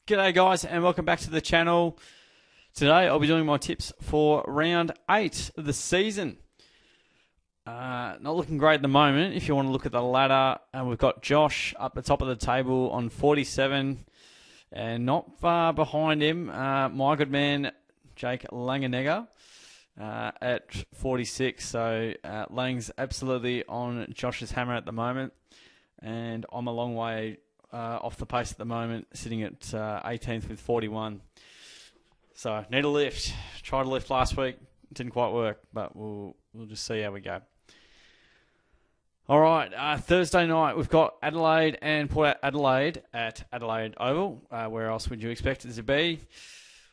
G'day guys and welcome back to the channel. Today I'll be doing my tips for round 8 of the season. Not looking great at the moment. If you want to look at the ladder, we've got Josh up the top of the table on 47 and not far behind him, my good man Jake Langenegger at 46. So Lang's absolutely on Josh's hammer at the moment, and I'm a long way off the pace at the moment, sitting at 18th with 41. So need a lift. Tried to lift last week, didn't quite work, but we'll just see how we go. All right, Thursday night we've got Adelaide and Port Adelaide at Adelaide Oval. Where else would you expect it to be?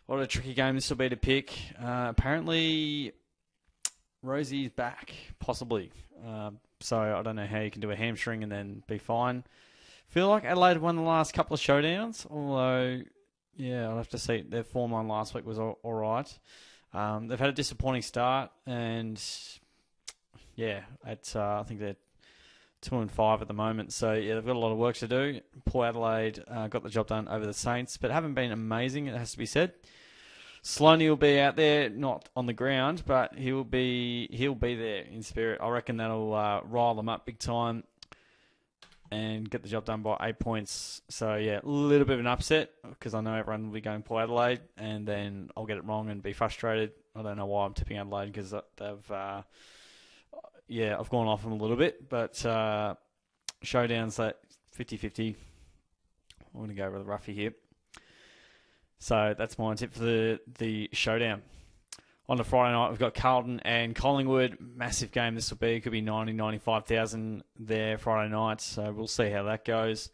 What a tricky game this will be to pick. Apparently, Rosie's back, possibly. So I don't know how you can do a hamstring and then be fine. Feel like Adelaide won the last couple of showdowns, although, yeah, I'll have to see. Their form line last week was all right. They've had a disappointing start, and, yeah, I think they're 2-5 at the moment. So, yeah, they've got a lot of work to do. Port Adelaide got the job done over the Saints, but haven't been amazing, it has to be said. Sloaney will be out there, not on the ground, but he'll be there in spirit. I reckon that'll rile them up big time and get the job done by 8 points. So, yeah, a little bit of an upset because I know everyone will be going Port Adelaide, and then I'll get it wrong and be frustrated. I don't know why I'm tipping Adelaide because they've, I've gone off them a little bit, but showdowns at 50-50. I'm going to go with the roughy here. So that's my tip for the showdown. On the Friday night, we've got Carlton and Collingwood. Massive game this will be. It could be 95,000 there Friday night, so we'll see how that goes.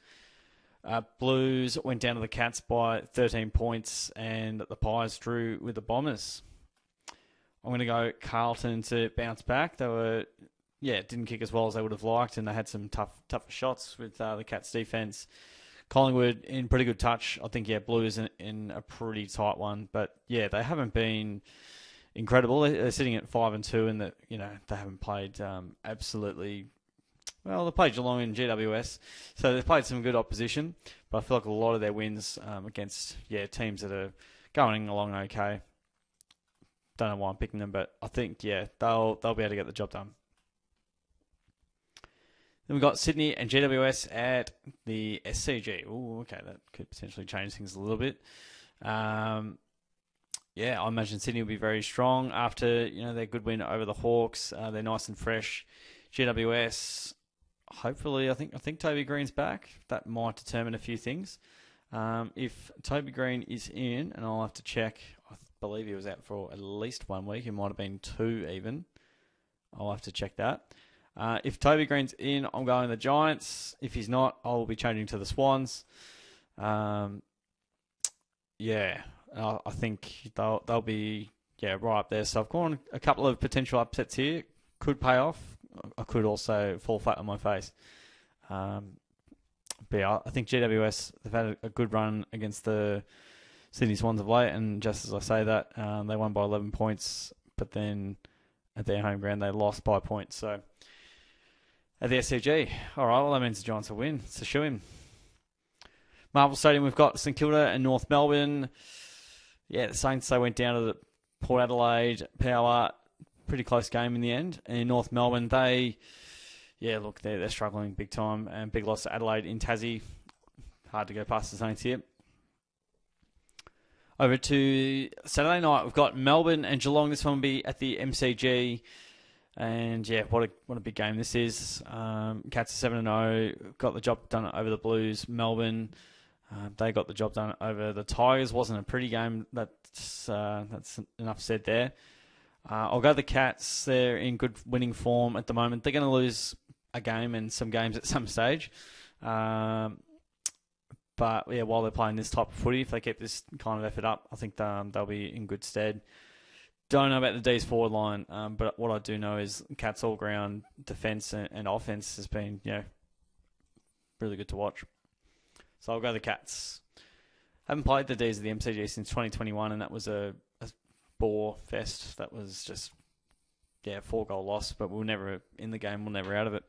Blues went down to the Cats by 13 points, and the Pies drew with the Bombers. I'm going to go Carlton to bounce back. They didn't kick as well as they would have liked, and they had some tougher shots with the Cats' defence. Collingwood in pretty good touch. I think, Blues in a pretty tight one, but, yeah, they haven't been incredible. They're sitting at 5-2, and they haven't played absolutely well. They played Geelong and GWS, so they've played some good opposition. But I feel like a lot of their wins against teams that are going along okay. Don't know why I'm picking them, but I think they'll be able to get the job done. Then we've got Sydney and GWS at the SCG. Ooh, okay, that could potentially change things a little bit. I imagine Sydney will be very strong after their good win over the Hawks. They're nice and fresh. GWS, hopefully, I think Toby Green's back. That might determine a few things. If Toby Green is in, and I'll have to check, I believe he was out for at least 1 week. It might have been 2 even. I'll have to check that. If Toby Green's in, I'm going the Giants. If he's not, I'll be changing to the Swans. I think they'll be right up there. So I've gone a couple of potential upsets here. Could pay off. I could also fall flat on my face. I think GWS, they've had a good run against the Sydney Swans of late, and just as I say that, they won by 11 points, but then at their home ground they lost by points. So at the SCG, all right, well that means the Giants will win. It's a shoo-in. Marvel Stadium, we've got St Kilda and North Melbourne. Yeah, the Saints, they went down to the Port Adelaide Power. Pretty close game in the end. And in North Melbourne, they're struggling big time. And big loss to Adelaide in Tassie. Hard to go past the Saints here. Over to Saturday night, we've got Melbourne and Geelong. This one will be at the MCG. And, what a big game this is. Cats are 7-0. Got the job done over the Blues. Melbourne, they got the job done over the Tigers. Wasn't a pretty game. That's enough said there. I'll go the Cats. They're in good winning form at the moment. They're going to lose a game and some games at some stage. But, while they're playing this type of footy, if they keep this kind of effort up, I think they'll be in good stead. Don't know about the D's forward line, but what I do know is Cats all-ground defence and offence has been, really good to watch. So I'll go the Cats. Haven't played the D's at the MCG since 2021, and that was a bore fest. That was just, 4-goal loss, but we're never in the game. We're never out of it.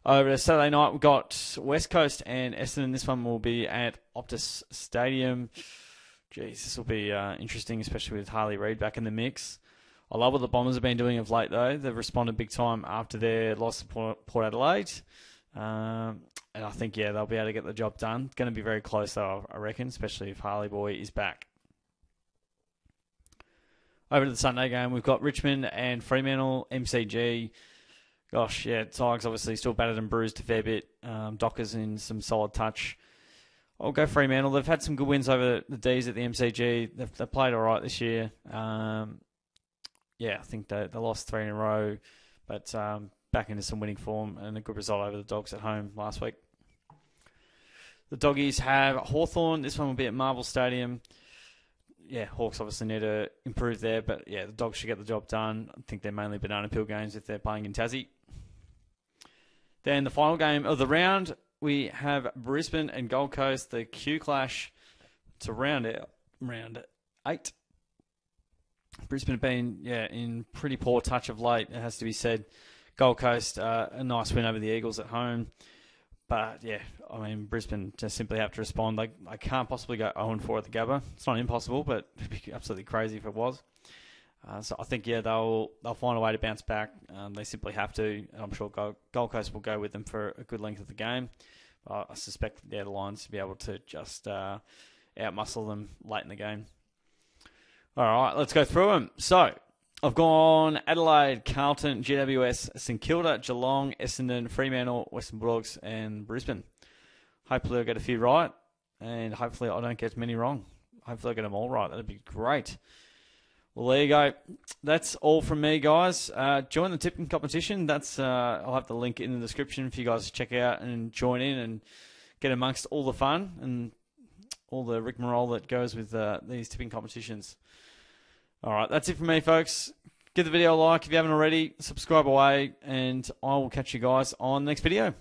Over to Saturday night, we've got West Coast and Essendon. This one will be at Optus Stadium. Jeez, this will be interesting, especially with Harley Reid back in the mix. I love what the Bombers have been doing of late, though. They've responded big time after their loss to Port Adelaide. And I think, they'll be able to get the job done. It's going to be very close, though, I reckon, especially if Harley Boy is back. Over to the Sunday game, we've got Richmond and Fremantle, MCG. Gosh, Tigers obviously still battered and bruised a fair bit. Dockers in some solid touch. I'll go Fremantle. They've had some good wins over the Ds at the MCG. They've played all right this year. I think they lost 3 in a row, but back into some winning form and a good result over the Dogs at home last week. The Doggies have Hawthorn. This one will be at Marvel Stadium. Hawks obviously need to improve there, but the Dogs should get the job done. I think they're mainly banana peel games if they're playing in Tassie. Then the final game of the round, we have Brisbane and Gold Coast, the Q Clash to round 8. Brisbane have been in pretty poor touch of late, it has to be said. Gold Coast, a nice win over the Eagles at home. But, Brisbane just simply have to respond. I can't possibly go 0-4 at the Gabba. It's not impossible, but it'd be absolutely crazy if it was. So I think, they'll find a way to bounce back. They simply have to. And I'm sure Gold Coast will go with them for a good length of the game. I suspect the Lions to be able to just outmuscle them late in the game. All right, let's go through them. So, I've gone Adelaide, Carlton, GWS, St Kilda, Geelong, Essendon, Fremantle, Western Bulldogs, and Brisbane. Hopefully I'll get a few right, and hopefully I don't get many wrong. Hopefully I get them all right. That'd be great. Well, there you go. That's all from me, guys. Join the tipping competition. I'll have the link in the description for you guys to check out and join in and get amongst all the fun and all the rigmarole that goes with these tipping competitions. All right, that's it from me, folks. Give the video a like if you haven't already. Subscribe away, and I will catch you guys on the next video.